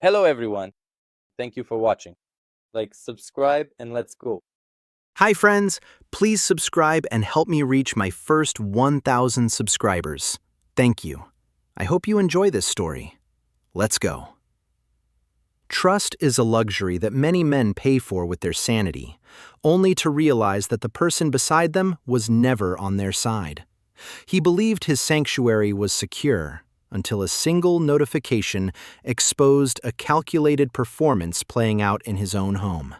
Hello everyone. Thank you for watching. Subscribe, and let's go. Hi friends, please subscribe and help me reach my first 1,000 subscribers. Thank you. I hope you enjoy this story. Let's go. Trust is a luxury that many men pay for with their sanity, only to realize that the person beside them was never on their side. He believed his sanctuary was secure until a single notification exposed a calculated performance playing out in his own home.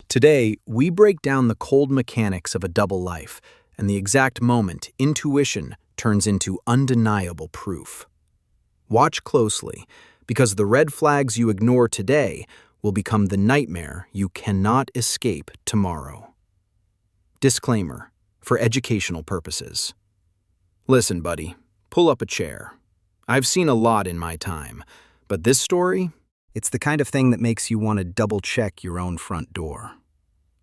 Today, we break down the cold mechanics of a double life and the exact moment intuition turns into undeniable proof. Watch closely, because the red flags you ignore today will become the nightmare you cannot escape tomorrow. Disclaimer, for educational purposes. Listen, buddy, pull up a chair. I've seen a lot in my time, but this story, it's the kind of thing that makes you want to double-check your own front door.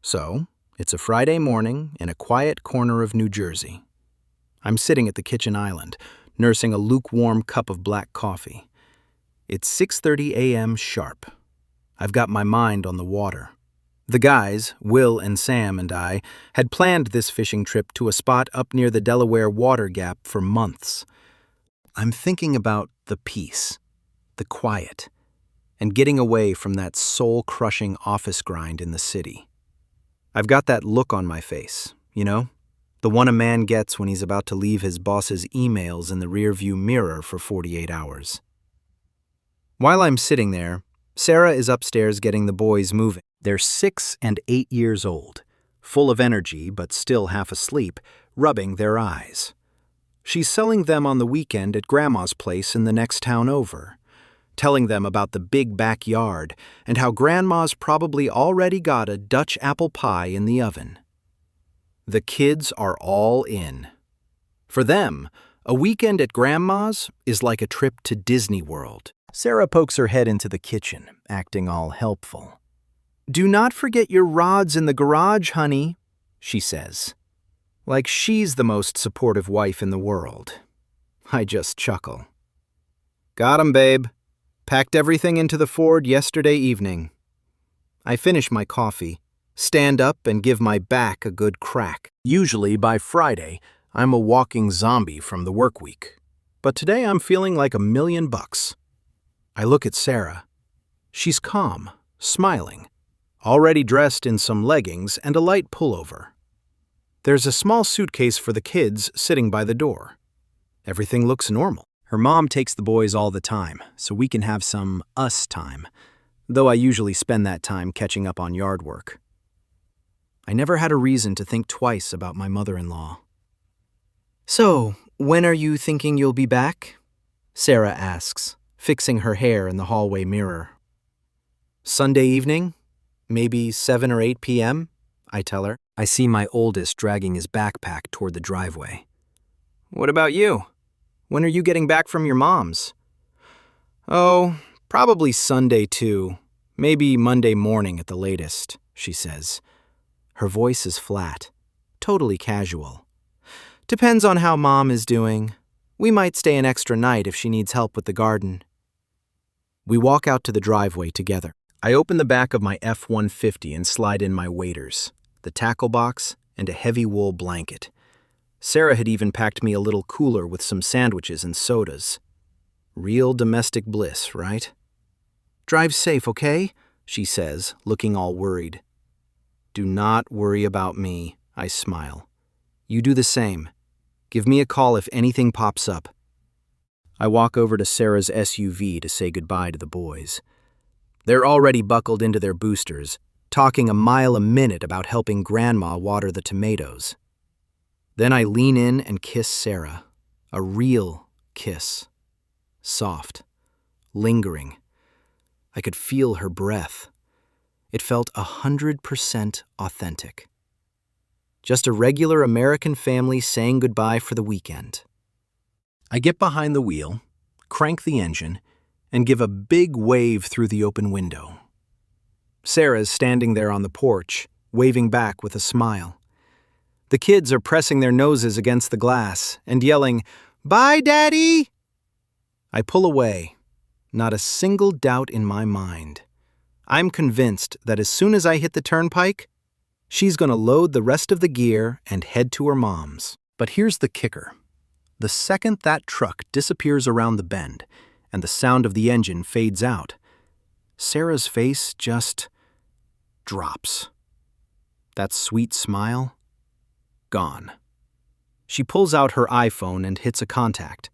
So, it's a Friday morning in a quiet corner of New Jersey. I'm sitting at the kitchen island, nursing a lukewarm cup of black coffee. It's 6:30 a.m. sharp. I've got my mind on the water. The guys, Will and Sam and I, had planned this fishing trip to a spot up near the Delaware Water Gap for months. I'm thinking about the peace, the quiet, and getting away from that soul-crushing office grind in the city. I've got that look on my face, the one a man gets when he's about to leave his boss's emails in the rearview mirror for 48 hours. While I'm sitting there, Sarah is upstairs getting the boys moving. They're 6 and 8 years old, full of energy but still half asleep, rubbing their eyes. She's selling them on the weekend at Grandma's place in the next town over, telling them about the big backyard and how Grandma's probably already got a Dutch apple pie in the oven. The kids are all in. For them, a weekend at Grandma's is like a trip to Disney World. Sarah pokes her head into the kitchen, acting all helpful. "Do not forget your rods in the garage, honey," she says. Like she's the most supportive wife in the world. I just chuckle. "Got 'em, babe. Packed everything into the Ford yesterday evening." I finish my coffee, stand up and give my back a good crack. Usually by Friday, I'm a walking zombie from the work week. But today I'm feeling like $1,000,000. I look at Sarah. She's calm, smiling, already dressed in some leggings and a light pullover. There's a small suitcase for the kids sitting by the door. Everything looks normal. Her mom takes the boys all the time, so we can have some us time, though I usually spend that time catching up on yard work. I never had a reason to think twice about my mother-in-law. "So, when are you thinking you'll be back?" Sarah asks, fixing her hair in the hallway mirror. "Sunday evening, maybe 7 or 8 p.m., I tell her. I see my oldest dragging his backpack toward the driveway. "What about you? When are you getting back from your mom's?" "Oh, probably Sunday too. Maybe Monday morning at the latest," she says. Her voice is flat, totally casual. "Depends on how Mom is doing. We might stay an extra night if she needs help with the garden." We walk out to the driveway together. I open the back of my F-150 and slide in my waders, the tackle box, and a heavy wool blanket. Sarah had even packed me a little cooler with some sandwiches and sodas. Real domestic bliss, right? "Drive safe, okay?" she says, looking all worried. "Do not worry about me," I smile. "You do the same. Give me a call if anything pops up." I walk over to Sarah's SUV to say goodbye to the boys. They're already buckled into their boosters, talking a mile a minute about helping Grandma water the tomatoes. Then I lean in and kiss Sarah, a real kiss. Soft, lingering. I could feel her breath. It felt 100% authentic. Just a regular American family saying goodbye for the weekend. I get behind the wheel, crank the engine, and give a big wave through the open window. Sarah's standing there on the porch, waving back with a smile. The kids are pressing their noses against the glass and yelling, "Bye, Daddy!" I pull away, Not a single doubt in my mind. I'm convinced that as soon as I hit the turnpike, she's going to load the rest of the gear and head to her mom's. But here's the kicker. The second that truck disappears around the bend and the sound of the engine fades out, Sarah's face just drops. That sweet smile, gone. She pulls out her iPhone and hits a contact.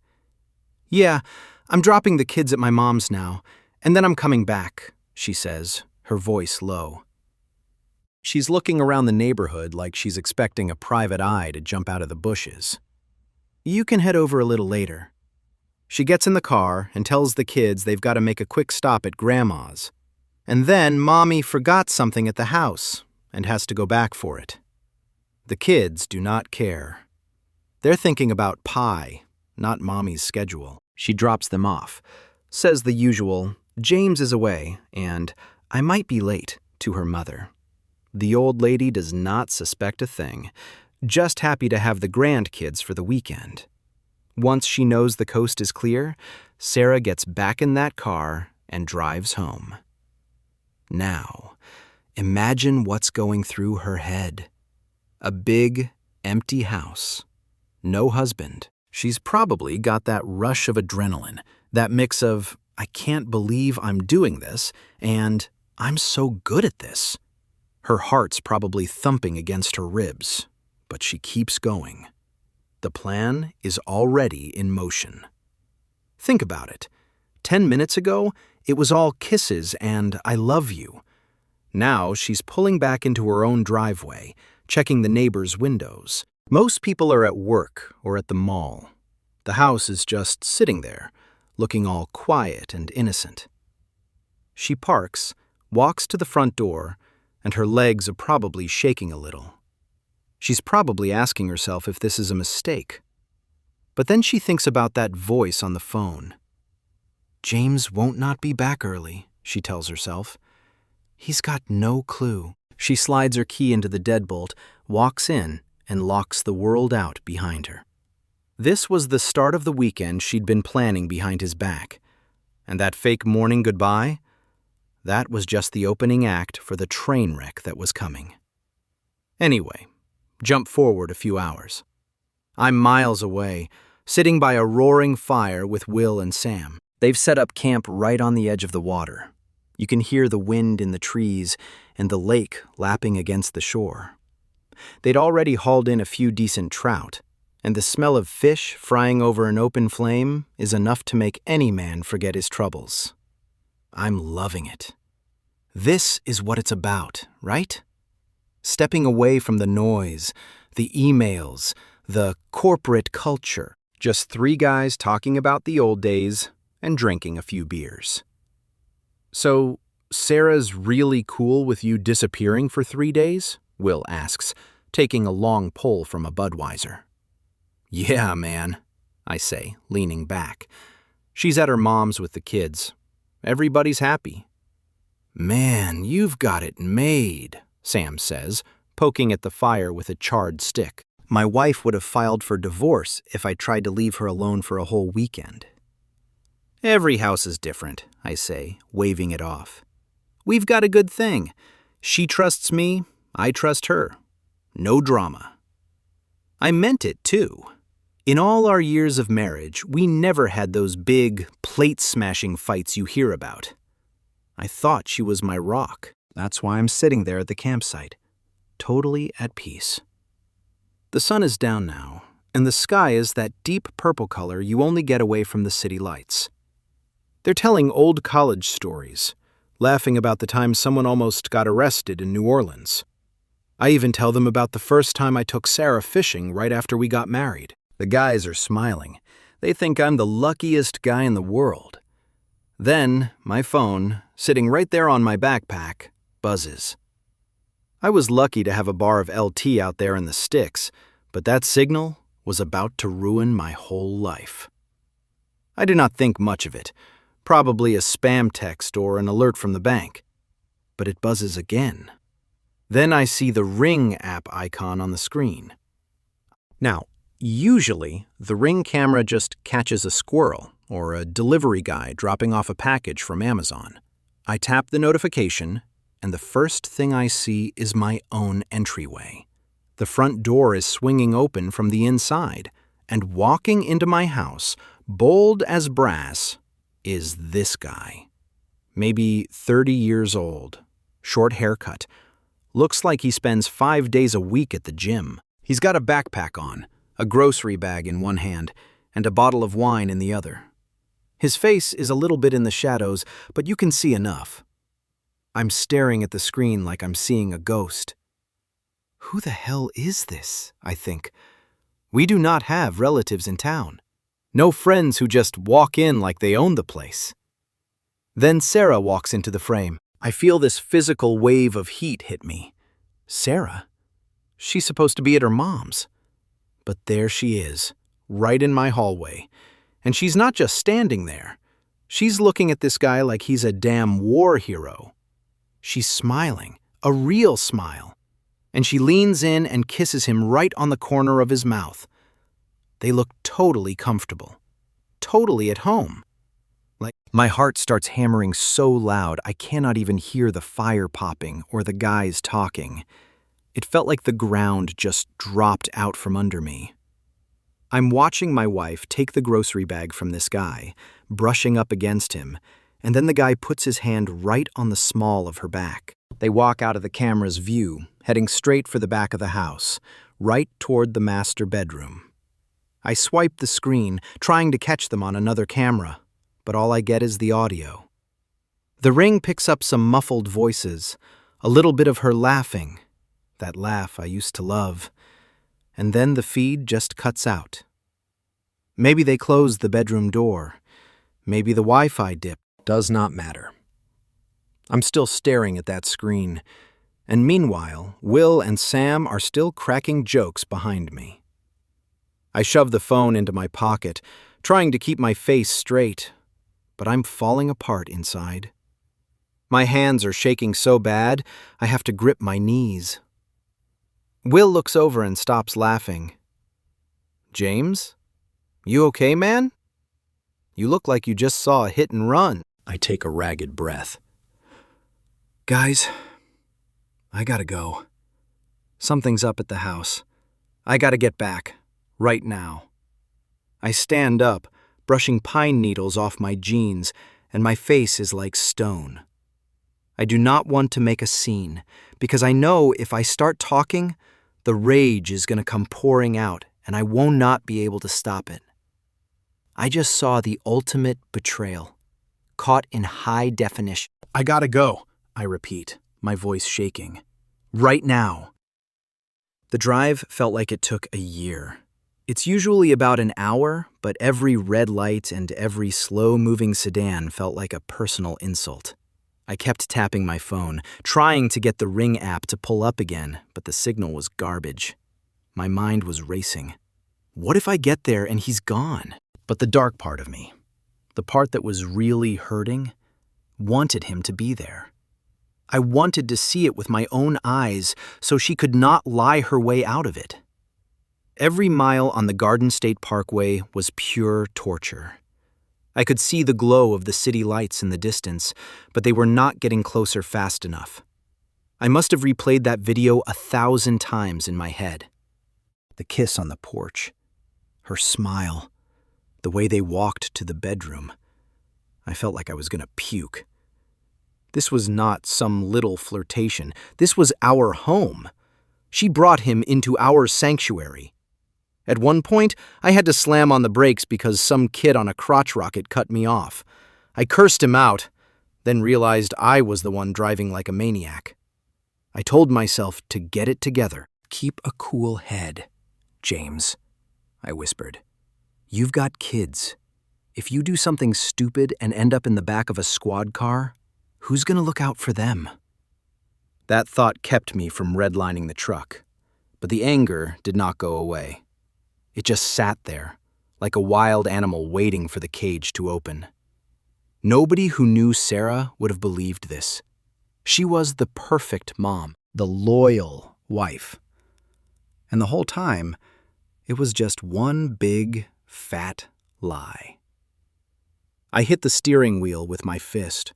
"Yeah, I'm dropping the kids at my mom's now, and then I'm coming back," she says, her voice low. She's looking around the neighborhood like she's expecting a private eye to jump out of the bushes. "You can head over a little later." She gets in the car and tells the kids they've got to make a quick stop at Grandma's. And then Mommy forgot something at the house and has to go back for it. The kids do not care. They're thinking about pie, not Mommy's schedule. She drops them off, says the usual, "James is away," and "I might be late," to her mother. The old lady does not suspect a thing, just happy to have the grandkids for the weekend. Once she knows the coast is clear, Sarah gets back in that car and drives home. Now, imagine what's going through her head. A big, empty house. No husband. She's probably got that rush of adrenaline, that mix of, "I can't believe I'm doing this," and "I'm so good at this." Her heart's probably thumping against her ribs, but she keeps going. The plan is already in motion. Think about it. 10 minutes ago, it was all kisses and "I love you." Now she's pulling back into her own driveway, checking the neighbors' windows. Most people are at work or at the mall. The house is just sitting there, looking all quiet and innocent. She parks, walks to the front door, and her legs are probably shaking a little. She's probably asking herself if this is a mistake. But then she thinks about that voice on the phone. "James won't not be back early," she tells herself. "He's got no clue." She slides her key into the deadbolt, walks in, and locks the world out behind her. This was the start of the weekend she'd been planning behind his back. And that fake morning goodbye? That was just the opening act for the train wreck that was coming. Anyway, jump forward a few hours. I'm miles away, sitting by a roaring fire with Will and Sam. They've set up camp right on the edge of the water. You can hear the wind in the trees and the lake lapping against the shore. They'd already hauled in a few decent trout, and the smell of fish frying over an open flame is enough to make any man forget his troubles. I'm loving it. This is what it's about, right? Stepping away from the noise, the emails, the corporate culture. Just 3 guys talking about the old days and drinking a few beers. "So, Sarah's really cool with you disappearing for 3 days?" Will asks, taking a long pull from a Budweiser. "Yeah, man," I say, leaning back. "She's at her mom's with the kids. Everybody's happy." "Man, you've got it made," Sam says, poking at the fire with a charred stick. "My wife would have filed for divorce if I tried to leave her alone for a whole weekend." "Every house is different," I say, waving it off. "We've got a good thing. She trusts me, I trust her. No drama." I meant it, too. In all our years of marriage, we never had those big, plate-smashing fights you hear about. I thought she was my rock. That's why I'm sitting there at the campsite, totally at peace. The sun is down now, and the sky is that deep purple color you only get away from the city lights. They're telling old college stories, laughing about the time someone almost got arrested in New Orleans. I even tell them about the first time I took Sarah fishing right after we got married. The guys are smiling. They think I'm the luckiest guy in the world. Then, my phone, sitting right there on my backpack, buzzes. I was lucky to have a bar of LT out there in the sticks, but that signal was about to ruin my whole life. I do not think much of it, probably a spam text or an alert from the bank. But it buzzes again. Then I see the Ring app icon on the screen. Now, usually, the Ring camera just catches a squirrel, or a delivery guy dropping off a package from Amazon. I tap the notification, and the first thing I see is my own entryway. The front door is swinging open from the inside, and walking into my house, bold as brass, is this guy. Maybe 30 years old, short haircut, looks like he spends 5 days a week at the gym. He's got a backpack on, a grocery bag in one hand, and a bottle of wine in the other. His face is a little bit in the shadows, but you can see enough. I'm staring at the screen like I'm seeing a ghost. Who the hell is this? I think. We do not have relatives in town. No friends who just walk in like they own the place. Then Sarah walks into the frame. I feel this physical wave of heat hit me. Sarah? She's supposed to be at her mom's. But there she is, right in my hallway. And she's not just standing there. She's looking at this guy like he's a damn war hero. She's smiling, a real smile. And she leans in and kisses him right on the corner of his mouth. They look totally comfortable, totally at home. Like, my heart starts hammering so loud I cannot even hear the fire popping or the guys talking. It felt like the ground just dropped out from under me. I'm watching my wife take the grocery bag from this guy, brushing up against him, and then the guy puts his hand right on the small of her back. They walk out of the camera's view, heading straight for the back of the house, right toward the master bedroom. I swipe the screen, trying to catch them on another camera, but all I get is the audio. The ring picks up some muffled voices, a little bit of her laughing, that laugh I used to love, and then the feed just cuts out. Maybe they closed the bedroom door. Maybe the Wi-Fi dipped. Does not matter. I'm still staring at that screen, and meanwhile, Will and Sam are still cracking jokes behind me. I shove the phone into my pocket, trying to keep my face straight, but I'm falling apart inside. My hands are shaking so bad, I have to grip my knees. Will looks over and stops laughing. James? You okay, man? You look like you just saw a hit and run. I take a ragged breath. Guys, I gotta go. Something's up at the house. I gotta get back, right now. I stand up, brushing pine needles off my jeans, and my face is like stone. I do not want to make a scene, because I know if I start talking, the rage is gonna come pouring out, and I will not be able to stop it. I just saw the ultimate betrayal, caught in high definition. I gotta go, I repeat, my voice shaking. Right now. The drive felt like it took a year. It's usually about an hour, but every red light and every slow-moving sedan felt like a personal insult. I kept tapping my phone, trying to get the Ring app to pull up again, but the signal was garbage. My mind was racing. What if I get there and he's gone? But the dark part of me, the part that was really hurting, wanted him to be there. I wanted to see it with my own eyes so she could not lie her way out of it. Every mile on the Garden State Parkway was pure torture. I could see the glow of the city lights in the distance, but they were not getting closer fast enough. I must have replayed that video 1,000 times in my head. The kiss on the porch, her smile, the way they walked to the bedroom. I felt like I was going to puke. This was not some little flirtation. This was our home. She brought him into our sanctuary. At one point, I had to slam on the brakes because some kid on a crotch rocket cut me off. I cursed him out, then realized I was the one driving like a maniac. I told myself to get it together. Keep a cool head, James, I whispered. You've got kids. If you do something stupid and end up in the back of a squad car, who's going to look out for them? That thought kept me from redlining the truck, but the anger did not go away. It just sat there, like a wild animal waiting for the cage to open. Nobody who knew Sarah would have believed this. She was the perfect mom, the loyal wife. And the whole time, it was just one big, fat lie. I hit the steering wheel with my fist.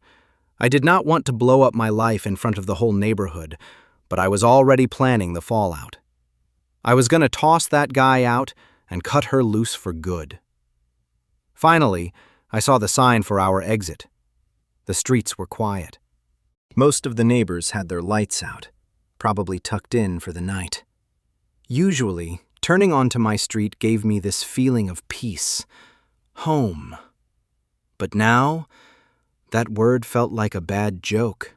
I did not want to blow up my life in front of the whole neighborhood, but I was already planning the fallout. I was going to toss that guy out and cut her loose for good. Finally, I saw the sign for our exit. The streets were quiet. Most of the neighbors had their lights out, probably tucked in for the night. Usually, turning onto my street gave me this feeling of peace, home. But now, that word felt like a bad joke.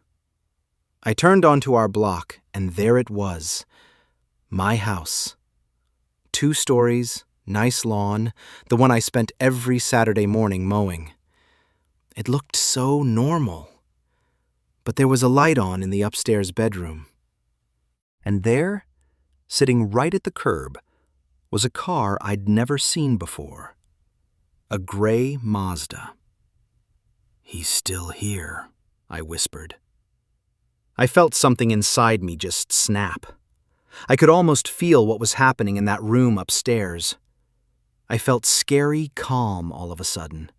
I turned onto our block, and there it was. My house. 2 stories, nice lawn, the one I spent every Saturday morning mowing. It looked so normal. But there was a light on in the upstairs bedroom. And there, sitting right at the curb, was a car I'd never seen before. A gray Mazda. "He's still here," I whispered. I felt something inside me just snap. I could almost feel what was happening in that room upstairs. I felt scary calm all of a sudden,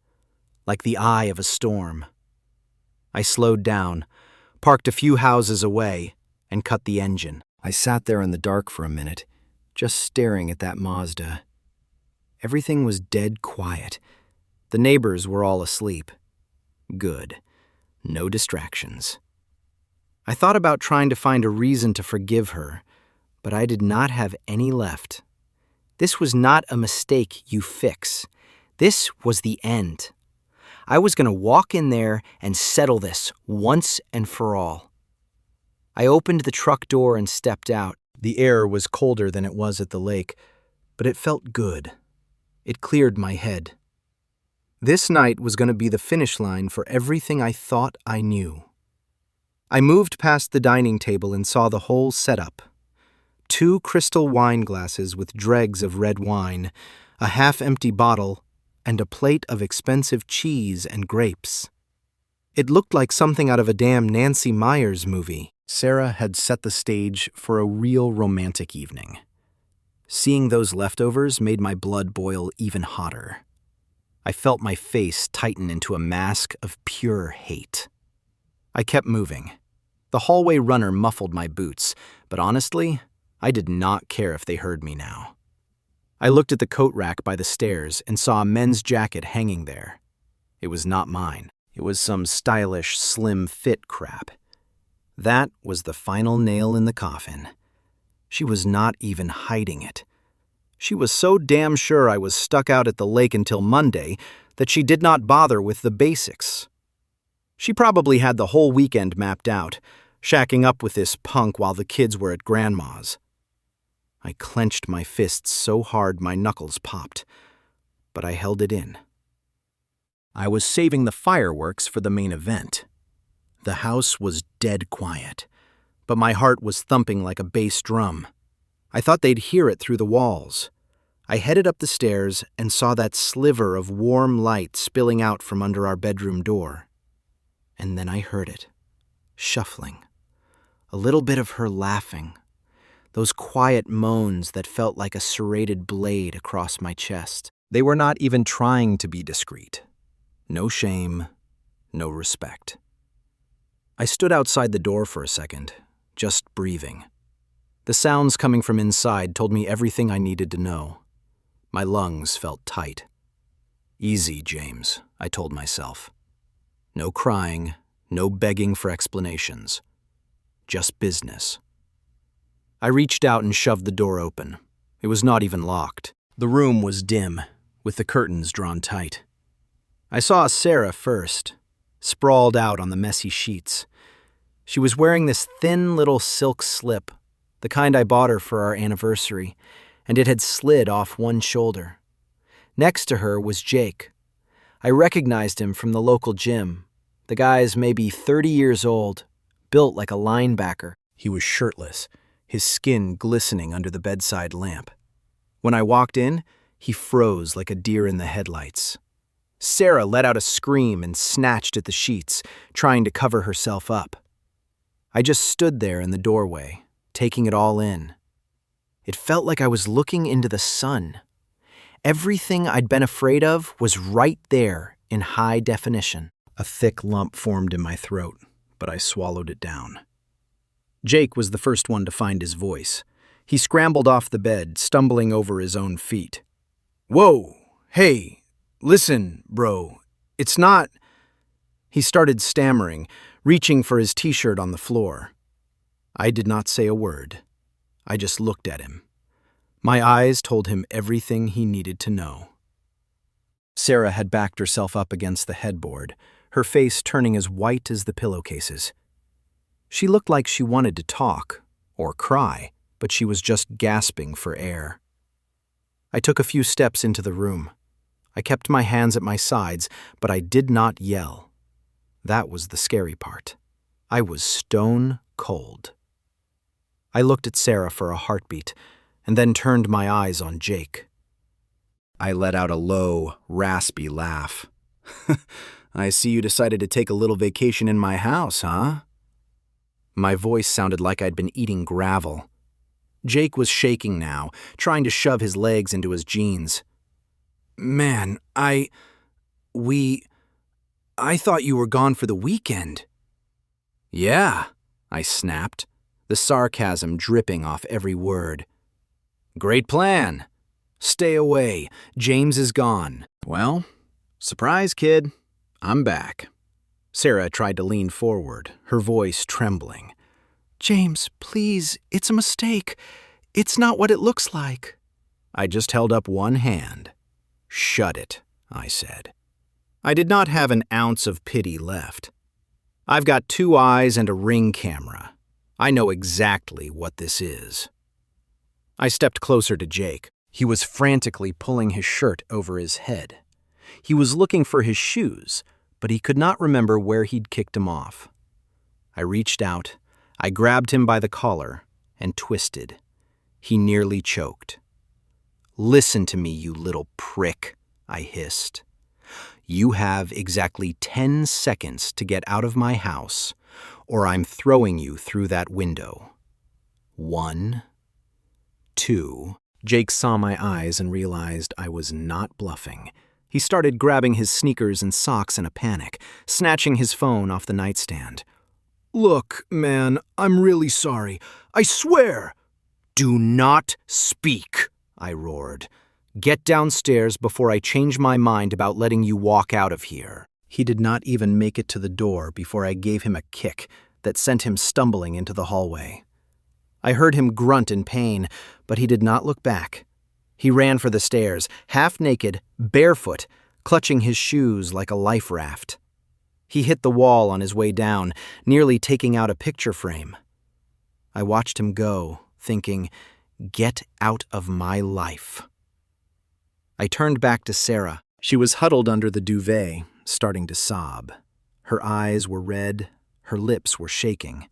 like the eye of a storm. I slowed down, parked a few houses away, and cut the engine. I sat there in the dark for a minute, just staring at that Mazda. Everything was dead quiet. The neighbors were all asleep. Good. No distractions. I thought about trying to find a reason to forgive her, but I did not have any left. This was not a mistake you fix. This was the end. I was going to walk in there and settle this once and for all. I opened the truck door and stepped out. The air was colder than it was at the lake, but it felt good. It cleared my head. This night was going to be the finish line for everything I thought I knew. I moved past the dining table and saw the whole setup. 2 crystal wine glasses with dregs of red wine, a half-empty bottle, and a plate of expensive cheese and grapes. It looked like something out of a damn Nancy Meyers movie. Sarah had set the stage for a real romantic evening. Seeing those leftovers made my blood boil even hotter. I felt my face tighten into a mask of pure hate. I kept moving. The hallway runner muffled my boots, but honestly, I did not care if they heard me now. I looked at the coat rack by the stairs and saw a men's jacket hanging there. It was not mine. It was some stylish, slim fit crap. That was the final nail in the coffin. She was not even hiding it. She was so damn sure I was stuck out at the lake until Monday that she did not bother with the basics. She probably had the whole weekend mapped out, shacking up with this punk while the kids were at Grandma's. I clenched my fists so hard my knuckles popped, but I held it in. I was saving the fireworks for the main event. The house was dead quiet, but my heart was thumping like a bass drum. I thought they'd hear it through the walls. I headed up the stairs and saw that sliver of warm light spilling out from under our bedroom door. And then I heard it, shuffling. A little bit of her laughing. Those quiet moans that felt like a serrated blade across my chest. They were not even trying to be discreet. No shame, no respect. I stood outside the door for a second, just breathing. The sounds coming from inside told me everything I needed to know. My lungs felt tight. Easy, James, I told myself. No crying, no begging for explanations. Just business. I reached out and shoved the door open. It was not even locked. The room was dim, with the curtains drawn tight. I saw Sarah first, sprawled out on the messy sheets. She was wearing this thin little silk slip, the kind I bought her for our anniversary, and it had slid off one shoulder. Next to her was Jake. I recognized him from the local gym. The guy's maybe 30 years old, built like a linebacker. He was shirtless, his skin glistening under the bedside lamp. When I walked in, he froze like a deer in the headlights. Sarah let out a scream and snatched at the sheets, trying to cover herself up. I just stood there in the doorway, taking it all in. It felt like I was looking into the sun. Everything I'd been afraid of was right there in high definition. A thick lump formed in my throat, but I swallowed it down. Jake was the first one to find his voice. He scrambled off the bed, stumbling over his own feet. "Whoa! Hey! Listen, bro. It's not—" He started stammering, reaching for his t-shirt on the floor. I did not say a word. I just looked at him. My eyes told him everything he needed to know. Sarah had backed herself up against the headboard, her face turning as white as the pillowcases. She looked like she wanted to talk, or cry, but she was just gasping for air. I took a few steps into the room. I kept my hands at my sides, but I did not yell. That was the scary part. I was stone cold. I looked at Sarah for a heartbeat, and then turned my eyes on Jake. I let out a low, raspy laugh. "I see you decided to take a little vacation in my house, huh?" My voice sounded like I'd been eating gravel. Jake was shaking now, trying to shove his legs into his jeans. "Man, I thought you were gone for the weekend." "Yeah," I snapped, the sarcasm dripping off every word. "Great plan. Stay away. James is gone." "Well, surprise, kid. I'm back." Sarah tried to lean forward, her voice trembling. "James, please, it's a mistake. It's not what it looks like." I just held up one hand. "Shut it," I said. I did not have an ounce of pity left. I've got 2 eyes and a Ring camera. I know exactly what this is. I stepped closer to Jake. He was frantically pulling his shirt over his head. He was looking for his shoes, but he could not remember where he'd kicked him off. I reached out, I grabbed him by the collar, and twisted. He nearly choked. "Listen to me, you little prick," I hissed. "You have exactly 10 seconds to get out of my house, or I'm throwing you through that window. 1, 2... Jake saw my eyes and realized I was not bluffing. He started grabbing his sneakers and socks in a panic, snatching his phone off the nightstand. "Look, man, I'm really sorry. I swear." "Do not speak," I roared. "Get downstairs before I change my mind about letting you walk out of here." He did not even make it to the door before I gave him a kick that sent him stumbling into the hallway. I heard him grunt in pain, but he did not look back. He ran for the stairs, half naked, barefoot, clutching his shoes like a life raft. He hit the wall on his way down, nearly taking out a picture frame. I watched him go, thinking, "Get out of my life." I turned back to Sarah. She was huddled under the duvet, starting to sob. Her eyes were red, her lips were shaking.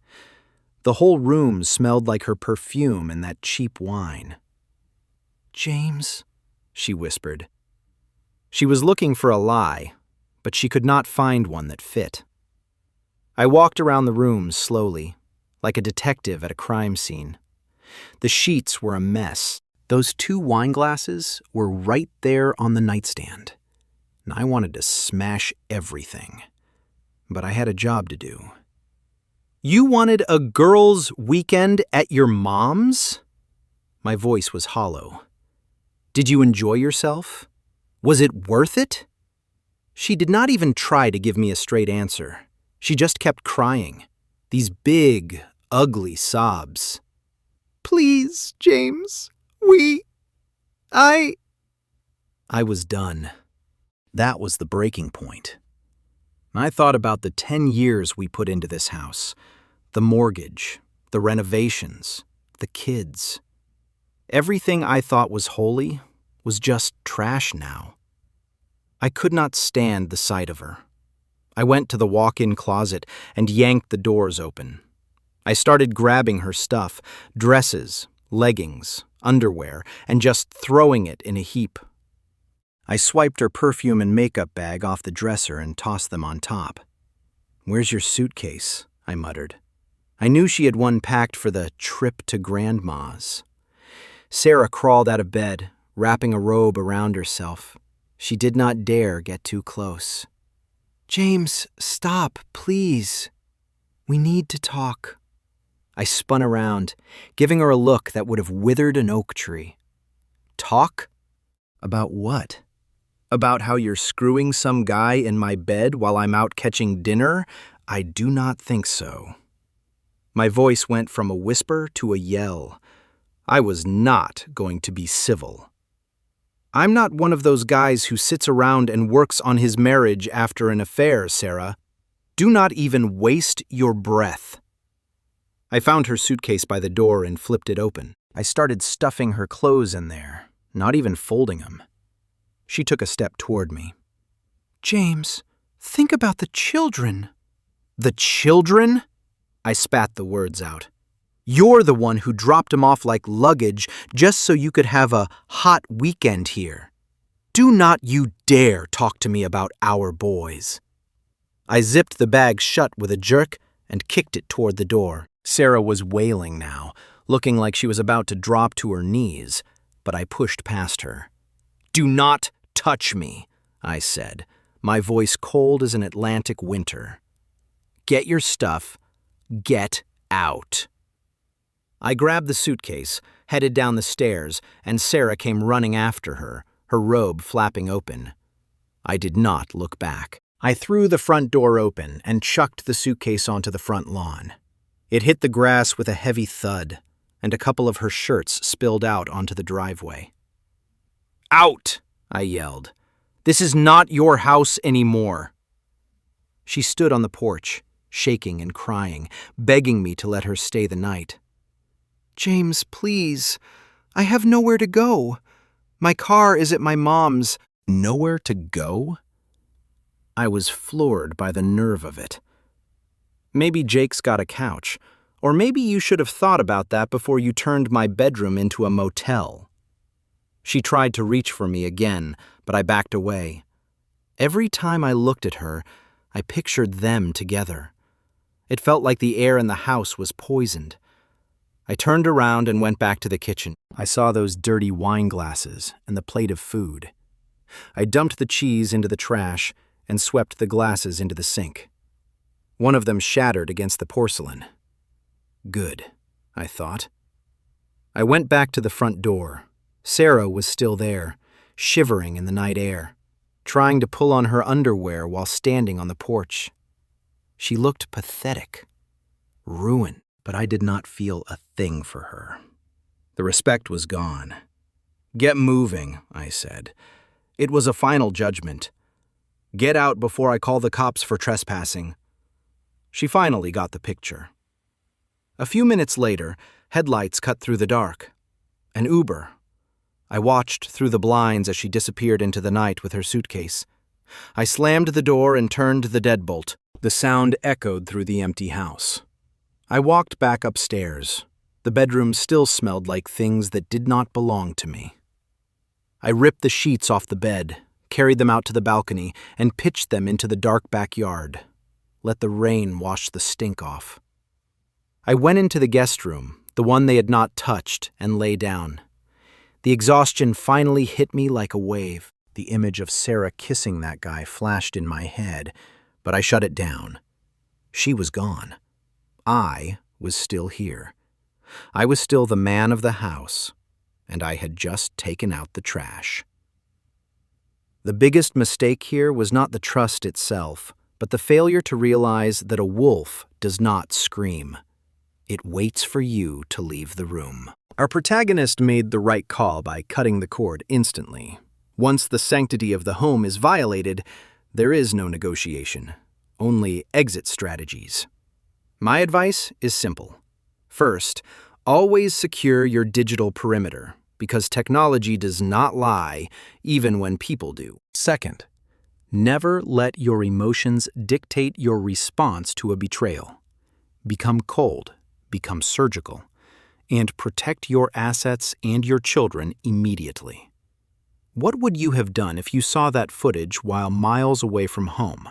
The whole room smelled like her perfume and that cheap wine. "James," she whispered. She was looking for a lie, but she could not find one that fit. I walked around the room slowly, like a detective at a crime scene. The sheets were a mess. Those 2 wine glasses were right there on the nightstand, and I wanted to smash everything. But I had a job to do. "You wanted a girls' weekend at your mom's?" My voice was hollow. "Did you enjoy yourself? Was it worth it?" She did not even try to give me a straight answer. She just kept crying, these big, ugly sobs. "Please, James, I was done. That was the breaking point. I thought about the 10 years we put into this house, the mortgage, the renovations, the kids. Everything I thought was holy was just trash now. I could not stand the sight of her. I went to the walk-in closet and yanked the doors open. I started grabbing her stuff, dresses, leggings, underwear, and just throwing it in a heap. I swiped her perfume and makeup bag off the dresser and tossed them on top. "Where's your suitcase?" I muttered. I knew she had one packed for the trip to Grandma's. Sarah crawled out of bed, wrapping a robe around herself. She did not dare get too close. "James, stop, please. We need to talk." I spun around, giving her a look that would have withered an oak tree. "Talk? About what? About how you're screwing some guy in my bed while I'm out catching dinner? I do not think so." My voice went from a whisper to a yell. I was not going to be civil. "I'm not one of those guys who sits around and works on his marriage after an affair, Sarah. Do not even waste your breath." I found her suitcase by the door and flipped it open. I started stuffing her clothes in there, not even folding them. She took a step toward me. "James, think about the children." "The children?" I spat the words out. "You're the one who dropped them off like luggage just so you could have a hot weekend here. Do not you dare talk to me about our boys." I zipped the bag shut with a jerk and kicked it toward the door. Sarah was wailing now, looking like she was about to drop to her knees, but I pushed past her. "Do not touch me," I said, my voice cold as an Atlantic winter. "Get your stuff. Get out." I grabbed the suitcase, headed down the stairs, and Sarah came running after her, her robe flapping open. I did not look back. I threw the front door open and chucked the suitcase onto the front lawn. It hit the grass with a heavy thud, and a couple of her shirts spilled out onto the driveway. "Out!" I yelled. "This is not your house anymore." She stood on the porch, shaking and crying, begging me to let her stay the night. "James, please. I have nowhere to go. My car is at my mom's." "Nowhere to go?" I was floored by the nerve of it. "Maybe Jake's got a couch, or maybe you should have thought about that before you turned my bedroom into a motel." She tried to reach for me again, but I backed away. Every time I looked at her, I pictured them together. It felt like the air in the house was poisoned. I turned around and went back to the kitchen. I saw those dirty wine glasses and the plate of food. I dumped the cheese into the trash and swept the glasses into the sink. One of them shattered against the porcelain. Good, I thought. I went back to the front door. Sarah was still there, shivering in the night air, trying to pull on her underwear while standing on the porch. She looked pathetic, ruined, but I did not feel a thing for her. The respect was gone. "Get moving," I said. It was a final judgment. "Get out before I call the cops for trespassing." She finally got the picture. A few minutes later, headlights cut through the dark. An Uber. I watched through the blinds as she disappeared into the night with her suitcase. I slammed the door and turned the deadbolt. The sound echoed through the empty house. I walked back upstairs. The bedroom still smelled like things that did not belong to me. I ripped the sheets off the bed, carried them out to the balcony, and pitched them into the dark backyard. Let the rain wash the stink off. I went into the guest room, the one they had not touched, and lay down. The exhaustion finally hit me like a wave. The image of Sarah kissing that guy flashed in my head, but I shut it down. She was gone. I was still here. I was still the man of the house, and I had just taken out the trash. The biggest mistake here was not the trust itself, but the failure to realize that a wolf does not scream. It waits for you to leave the room. Our protagonist made the right call by cutting the cord instantly. Once the sanctity of the home is violated, there is no negotiation, only exit strategies. My advice is simple. First, always secure your digital perimeter, because technology does not lie, even when people do. Second, never let your emotions dictate your response to a betrayal. Become cold, become surgical, and protect your assets and your children immediately. What would you have done if you saw that footage while miles away from home?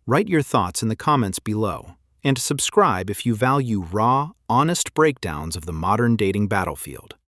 Write your thoughts in the comments below, and subscribe if you value raw, honest breakdowns of the modern dating battlefield.